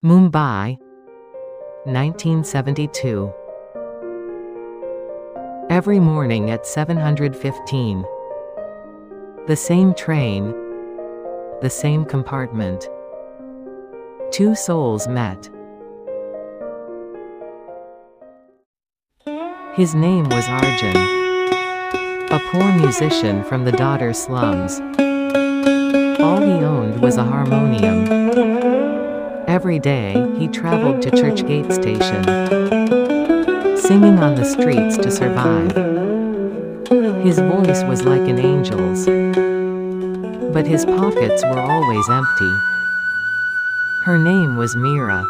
Mumbai, 1972. Every morning at 7:15. The same train, the same compartment. Two souls met. His name was Arjun, a poor musician from the Dadar slums. All he owned was a harmonium. Every day, he traveled to Churchgate station, singing on the streets to survive. His voice was like an angel's, but his pockets were always empty. Her name was Meera,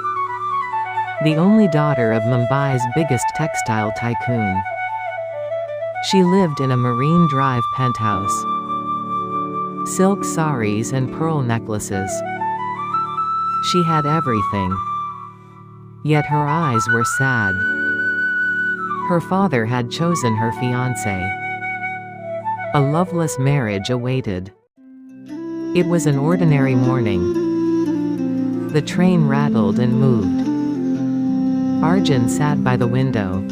the only daughter of Mumbai's biggest textile tycoon. She lived in a Marine Drive penthouse. Silk saris and pearl necklaces. She had everything. Yet her eyes were sad. Her father had chosen her fiancé. A loveless marriage awaited. It was an ordinary morning. The train rattled and moved. Arjun sat by the window.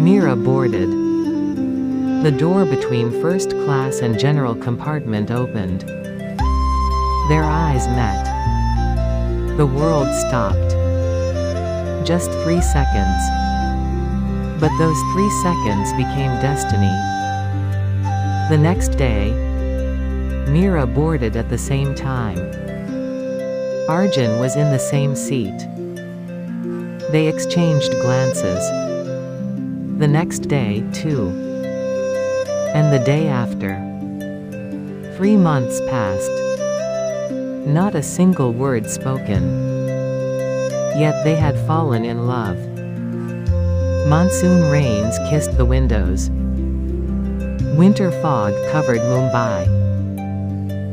Meera boarded. The door between first class and general compartment opened. Their eyes met. The world stopped. Just 3 seconds. But those 3 seconds became destiny. The next day, Meera boarded at the same time. Arjun was in the same seat. They exchanged glances. The next day, too. And the day after. 3 months passed. Not a single word spoken. Yet they had fallen in love. Monsoon rains kissed the windows. Winter fog covered Mumbai.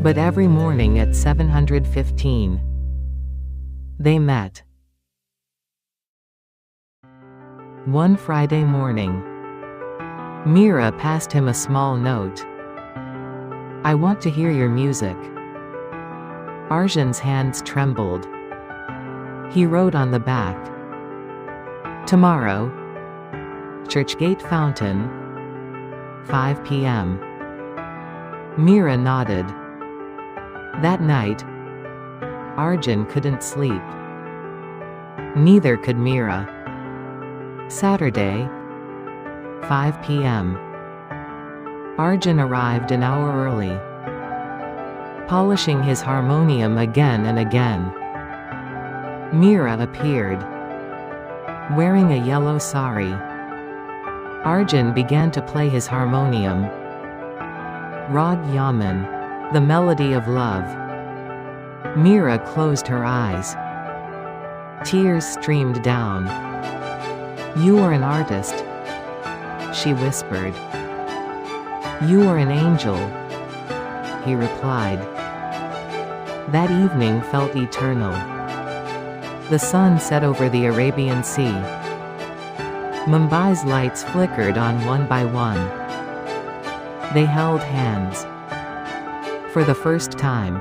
But every morning at 7:15, they met. One Friday morning, Meera passed him a small note. "I want to hear your music." Arjun's hands trembled. He wrote on the back, "Tomorrow, Churchgate Fountain, 5 p.m. Meera nodded. That night, Arjun couldn't sleep. Neither could Meera. Saturday, 5 p.m. Arjun arrived an hour early, polishing his harmonium again and again. Meera appeared, wearing a yellow sari. Arjun began to play his harmonium. Rag Yaman, the melody of love. Meera closed her eyes. Tears streamed down. "You are an artist," she whispered. "You are an angel," he replied. That evening felt eternal. The sun set over the Arabian Sea. Mumbai's lights flickered on one by one. They held hands. For the first time.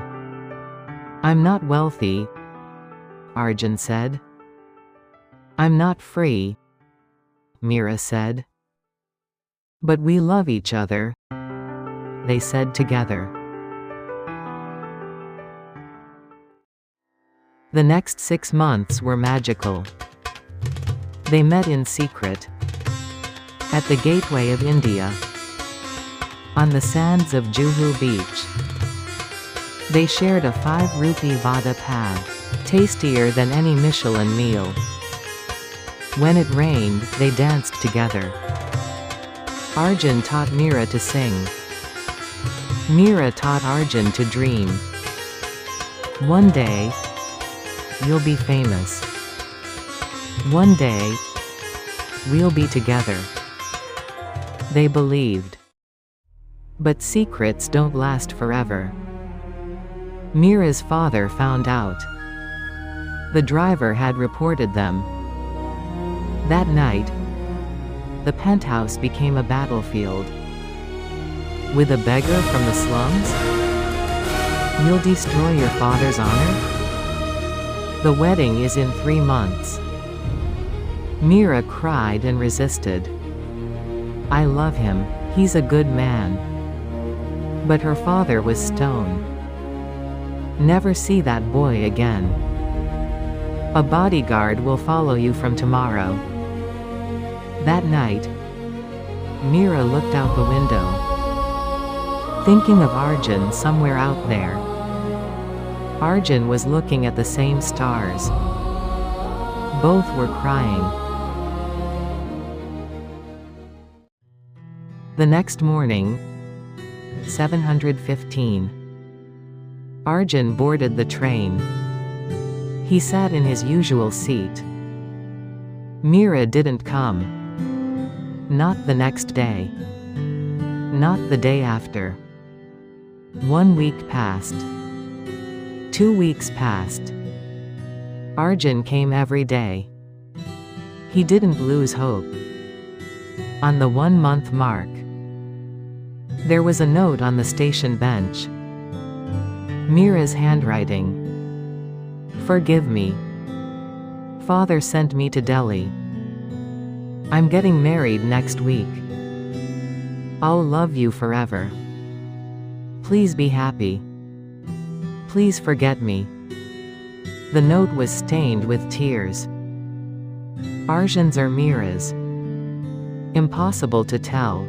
"I'm not wealthy," Arjun said. "I'm not free," Meera said. "But we love each other," they said together. The next 6 months were magical. They met in secret. At the gateway of India. On the sands of Juhu Beach. They shared a 5-rupee vada pav, tastier than any Michelin meal. When it rained, they danced together. Arjun taught Meera to sing. Meera taught Arjun to dream. One day, you'll be famous. One day, we'll be together. They believed. But secrets don't last forever. Meera's father found out. The driver had reported them. That night, the penthouse became a battlefield. With a beggar from the slums? You'll destroy your father's honor? The wedding is in 3 months. Mira cried and resisted. I love him, he's a good man. But her father was stone. Never see that boy again. A bodyguard will follow you from tomorrow. That night, Mira looked out the window, thinking of Arjun somewhere out there. Arjun was looking at the same stars. Both were crying. The next morning, 7:15. Arjun boarded the train. He sat in his usual seat. Mira didn't come. Not the next day. Not the day after. 1 week passed. 2 weeks passed. Arjun came every day. He didn't lose hope. On the 1-month mark, there was a note on the station bench. Mira's handwriting. Forgive me. Father sent me to Delhi. I'm getting married next week. I'll love you forever. Please be happy. Please forget me. The note was stained with tears. Arjun's or Mira's? Impossible to tell.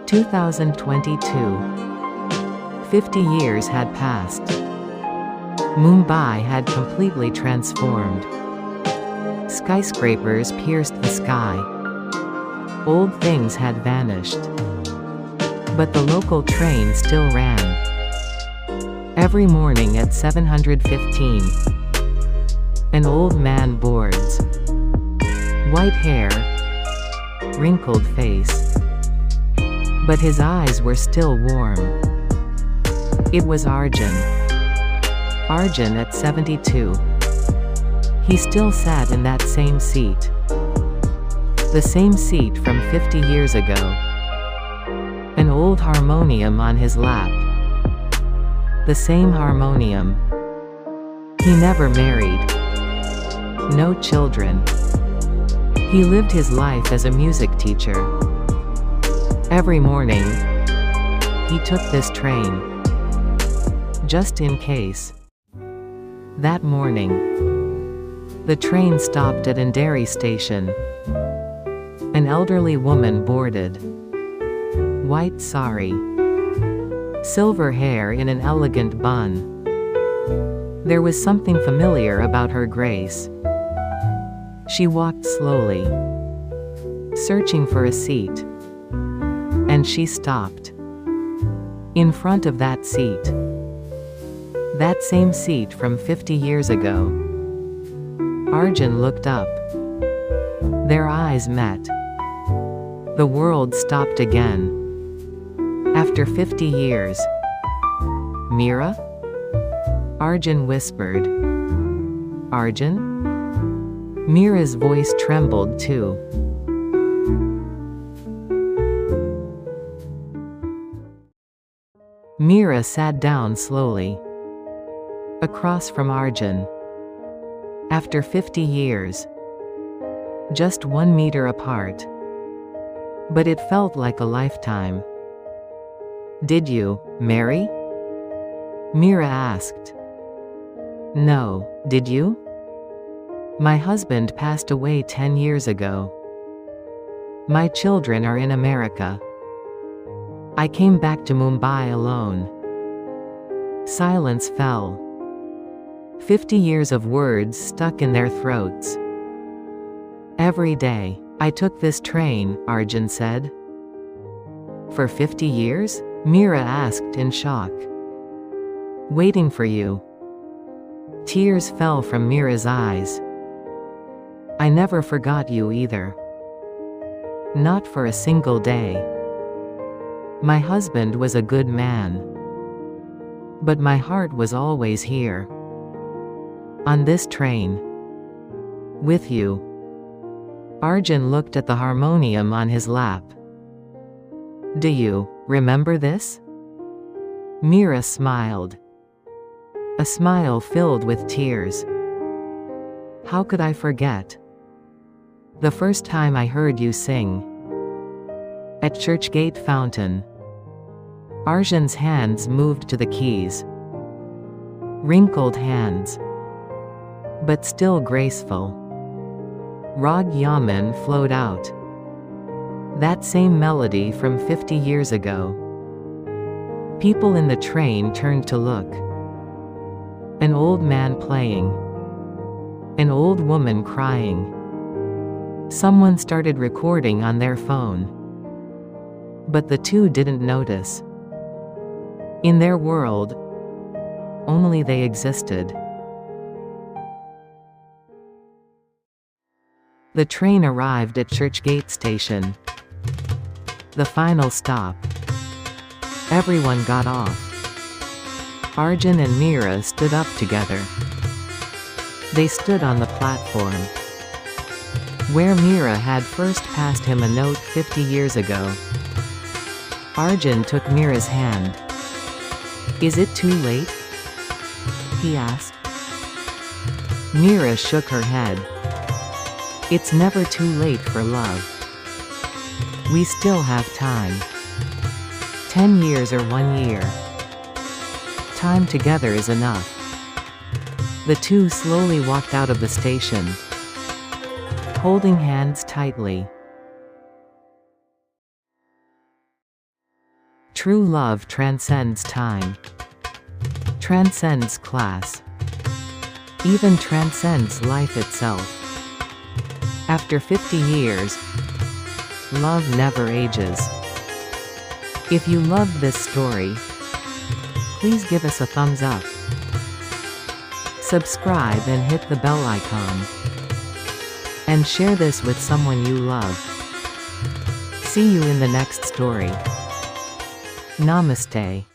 2022. 50 years had passed. Mumbai had completely transformed. Skyscrapers pierced the sky. Old things had vanished. But the local train still ran. Every morning at 7:15. An old man boards. White hair. Wrinkled face. But his eyes were still warm. It was Arjun. Arjun at 72. He still sat in that same seat. The same seat from 50 years ago. An old harmonium on his lap. The same harmonium. He never married. No children. He lived his life as a music teacher. Every morning, he took this train. Just in case. That morning, the train stopped at Andheri station. An elderly woman boarded. White sari. Silver hair in an elegant bun. There was something familiar about her grace. She walked slowly, searching for a seat. And she stopped. In front of that seat. That same seat from 50 years ago. Arjun looked up. Their eyes met. The world stopped again. After 50 years. Mira? Arjun whispered. Arjun? Mira's voice trembled too. Mira sat down slowly. Across from Arjun. After 50 years. Just 1 meter apart. But it felt like a lifetime. Did you marry? Mira asked. No, did you? My husband passed away 10 years ago. My children are in America. I came back to Mumbai alone. Silence fell. 50 years of words stuck in their throats. Every day, I took this train, Arjun said. For 50 years? Mira asked in shock. Waiting for you. Tears fell from Mira's eyes. I never forgot you either. Not for a single day. My husband was a good man. But my heart was always here. On this train. With you. Arjun looked at the harmonium on his lap. Do you remember this? Mira smiled. A smile filled with tears. How could I forget? The first time I heard you sing. At Churchgate Fountain. Arjun's hands moved to the keys. Wrinkled hands. But still graceful. Rag Yaman flowed out. That same melody from 50 years ago. People in the train turned to look. An old man playing. An old woman crying. Someone started recording on their phone. But the two didn't notice. In their world, only they existed. The train arrived at Churchgate Station. The final stop. Everyone got off. Arjun and Mira stood up together. They stood on the platform. Where Mira had first passed him a note 50 years ago. Arjun took Mira's hand. Is it too late? He asked. Mira shook her head. It's never too late for love. We still have time. 10 years or 1 year. Time together is enough. The two slowly walked out of the station, holding hands tightly. True love transcends time. Transcends class. Even transcends life itself. After 50 years, love never ages. If you loved this story, please give us a thumbs up. Subscribe and hit the bell icon. And share this with someone you love. See you in the next story. Namaste.